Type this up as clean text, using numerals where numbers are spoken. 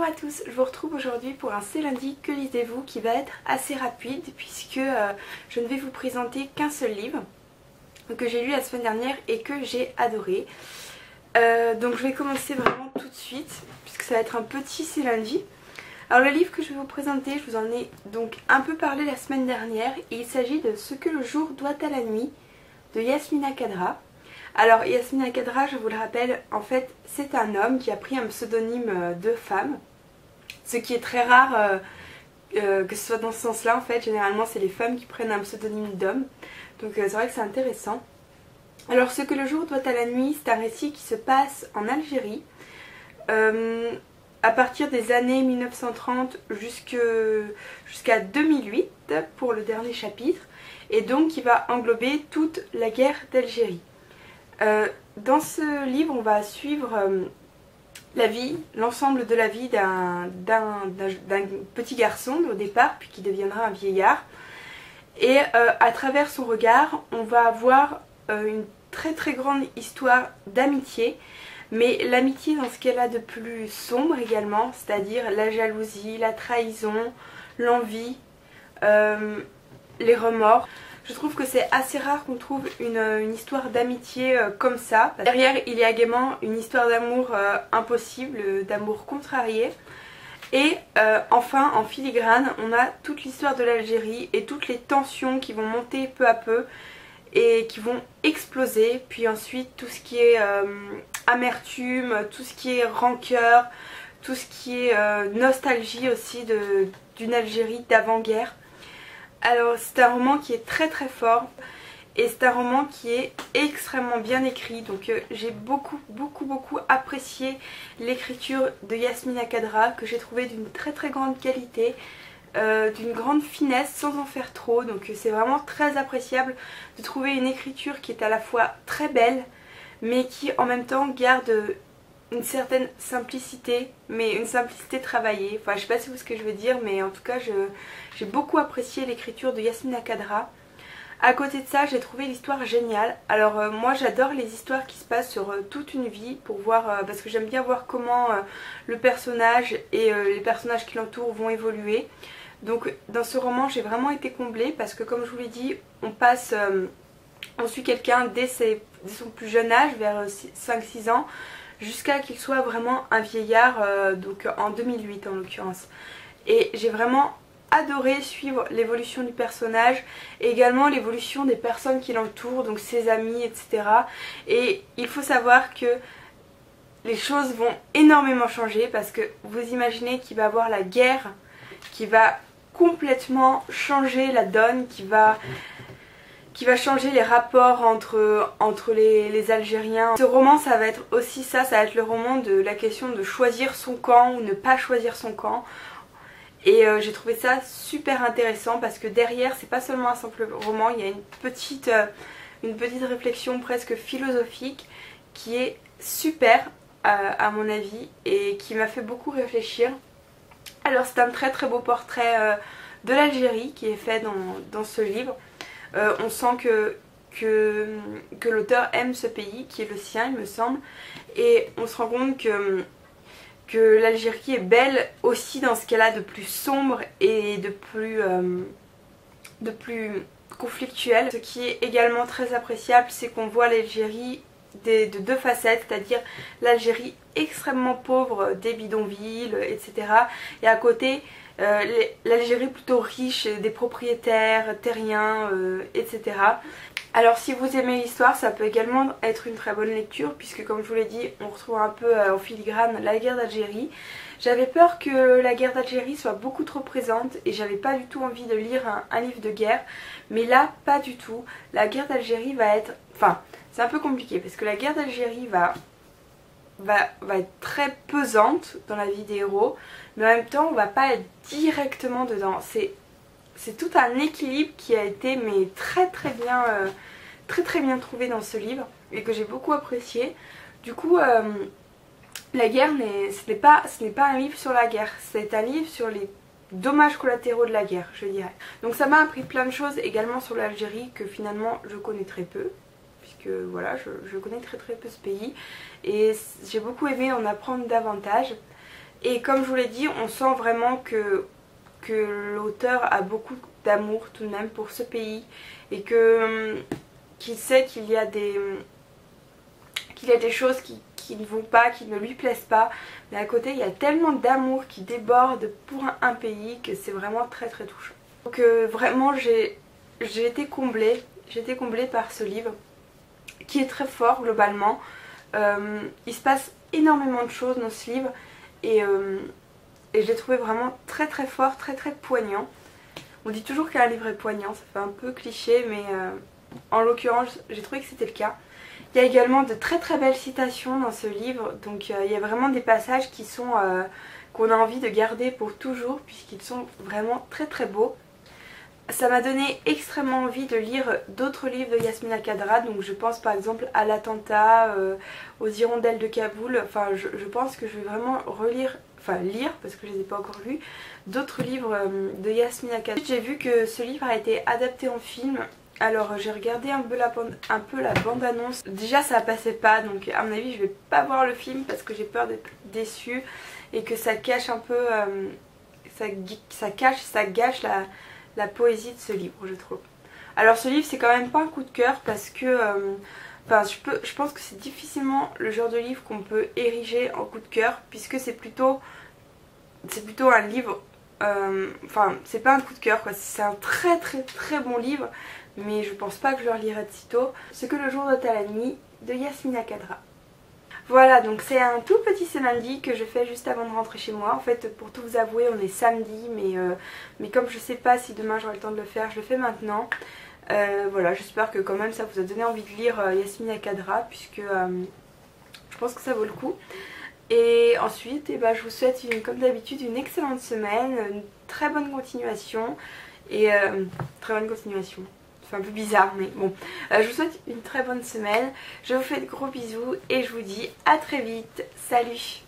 Bonjour à tous, je vous retrouve aujourd'hui pour un C'est lundi, que lisez-vous qui va être assez rapide puisque je ne vais vous présenter qu'un seul livre que j'ai lu la semaine dernière et que j'ai adoré. Donc je vais commencer vraiment tout de suite puisque ça va être un petit C'est lundi. Alors le livre que je vais vous présenter, je vous en ai donc un peu parlé la semaine dernière et il s'agit de Ce que le jour doit à la nuit de Yasmina Khadra. Alors Yasmina Khadra, je vous le rappelle, en fait c'est un homme qui a pris un pseudonyme de femme, ce qui est très rare que ce soit dans ce sens là en fait. Généralement c'est les femmes qui prennent un pseudonyme d'homme, donc c'est vrai que c'est intéressant. Alors Ce que le jour doit à la nuit, c'est un récit qui se passe en Algérie à partir des années 1930 jusqu'à 2008 pour le dernier chapitre, et donc qui va englober toute la guerre d'Algérie. Dans ce livre, on va suivre la vie, l'ensemble de la vie d'un petit garçon au départ, puis qui deviendra un vieillard. Et à travers son regard, on va avoir une très très grande histoire d'amitié, mais l'amitié dans ce qu'elle a de plus sombre également, c'est-à-dire la jalousie, la trahison, l'envie, les remords. Je trouve que c'est assez rare qu'on trouve une histoire d'amitié comme ça. Derrière, il y a également une histoire d'amour impossible, d'amour contrarié. Et enfin, en filigrane, on a toute l'histoire de l'Algérie et toutes les tensions qui vont monter peu à peu et qui vont exploser. Puis ensuite, tout ce qui est amertume, tout ce qui est rancœur, tout ce qui est nostalgie aussi d'une Algérie d'avant-guerre. Alors c'est un roman qui est très très fort et c'est un roman qui est extrêmement bien écrit, donc j'ai beaucoup apprécié l'écriture de Yasmina Khadra, que j'ai trouvé d'une très très grande qualité, d'une grande finesse sans en faire trop, donc c'est vraiment très appréciable de trouver une écriture qui est à la fois très belle mais qui en même temps garde une certaine simplicité, mais une simplicité travaillée. Enfin, je sais pas si vous ce que je veux dire, mais en tout cas j'ai beaucoup apprécié l'écriture de Yasmina Khadra. À côté de ça, j'ai trouvé l'histoire géniale. Alors moi j'adore les histoires qui se passent sur toute une vie, pour voir, parce que j'aime bien voir comment le personnage et les personnages qui l'entourent vont évoluer. Donc dans ce roman j'ai vraiment été comblée parce que, comme je vous l'ai dit, on suit quelqu'un dès son plus jeune âge, vers 5-6 ans, jusqu'à qu'il soit vraiment un vieillard, donc en 2008 en l'occurrence. Et j'ai vraiment adoré suivre l'évolution du personnage et également l'évolution des personnes qui l'entourent, donc ses amis, etc. Et il faut savoir que les choses vont énormément changer, parce que vous imaginez qu'il va y avoir la guerre qui va complètement changer la donne, qui va changer les rapports entre les Algériens. Ce roman, ça va être aussi ça va être le roman de la question de choisir son camp ou ne pas choisir son camp. Et j'ai trouvé ça super intéressant parce que derrière, c'est pas seulement un simple roman, il y a une petite réflexion presque philosophique qui est super à mon avis et qui m'a fait beaucoup réfléchir. Alors c'est un très très beau portrait de l'Algérie qui est fait dans ce livre. On sent que l'auteur aime ce pays qui est le sien, il me semble, et on se rend compte que l'Algérie est belle aussi dans ce qu'elle a de plus sombre et de plus conflictuel. Ce qui est également très appréciable, c'est qu'on voit l'Algérie de deux facettes, c'est-à-dire l'Algérie extrêmement pauvre des bidonvilles, etc. Et à côté, l'Algérie plutôt riche des propriétaires terriens, etc. Alors si vous aimez l'histoire, ça peut également être une très bonne lecture, puisque comme je vous l'ai dit, on retrouve un peu en filigrane la guerre d'Algérie. J'avais peur que la guerre d'Algérie soit beaucoup trop présente et j'avais pas du tout envie de lire un livre de guerre, mais là pas du tout. La guerre d'Algérie va être... Enfin, c'est un peu compliqué parce que la guerre d'Algérie va être très pesante dans la vie des héros, mais en même temps on va pas être directement dedans. C'est tout un équilibre qui a été très bien trouvé dans ce livre et que j'ai beaucoup apprécié. Du coup la guerre ce n'est pas un livre sur la guerre, c'est un livre sur les dommages collatéraux de la guerre, je dirais. Donc ça m'a appris plein de choses également sur l'Algérie que finalement je connais très peu, puisque voilà, je connais très peu ce pays et j'ai beaucoup aimé en apprendre davantage. Et comme je vous l'ai dit, on sent vraiment que l'auteur a beaucoup d'amour tout de même pour ce pays et qu'il sait qu'il y a des choses qui ne vont pas, qui ne lui plaisent pas, mais à côté il y a tellement d'amour qui déborde pour un pays que c'est vraiment très très touchant. Donc vraiment j'ai été comblée par ce livre qui est très fort globalement. Il se passe énormément de choses dans ce livre et je l'ai trouvé vraiment très très fort, très très poignant. On dit toujours qu'un livre est poignant, ça fait un peu cliché, mais en l'occurrence j'ai trouvé que c'était le cas. Il y a également de très très belles citations dans ce livre, donc il y a vraiment des passages qui sont qu'on a envie de garder pour toujours puisqu'ils sont vraiment très très beaux. Ça m'a donné extrêmement envie de lire d'autres livres de Yasmina Khadra, donc je pense par exemple à l'attentat, aux hirondelles de Kaboul. Enfin je pense que je vais vraiment lire parce que je ne les ai pas encore lus, d'autres livres de Yasmina Khadra. J'ai vu que ce livre a été adapté en film. Alors j'ai regardé un peu la bande-annonce. Déjà ça passait pas, donc à mon avis je vais pas voir le film parce que j'ai peur d'être déçue et que ça cache un peu, ça gâche la poésie de ce livre, je trouve. Alors ce livre c'est quand même pas un coup de cœur parce que je pense que c'est difficilement le genre de livre qu'on peut ériger en coup de cœur puisque c'est plutôt un livre, c'est pas un coup de cœur quoi, c'est un très très très bon livre, mais je pense pas que je le relirai de sitôt. Ce que le jour de la nuit de Yasmina Khadra. Voilà, donc c'est un tout petit samedi que je fais juste avant de rentrer chez moi. En fait, pour tout vous avouer, on est samedi, mais comme je sais pas si demain j'aurai le temps de le faire, je le fais maintenant. Voilà, j'espère que quand même ça vous a donné envie de lire Yasmina Khadra, puisque je pense que ça vaut le coup. Et ensuite, je vous souhaite comme d'habitude une excellente semaine, une très bonne continuation. Très bonne continuation. C'est un peu bizarre mais bon. Je vous souhaite une très bonne semaine. Je vous fais de gros bisous et je vous dis à très vite. Salut!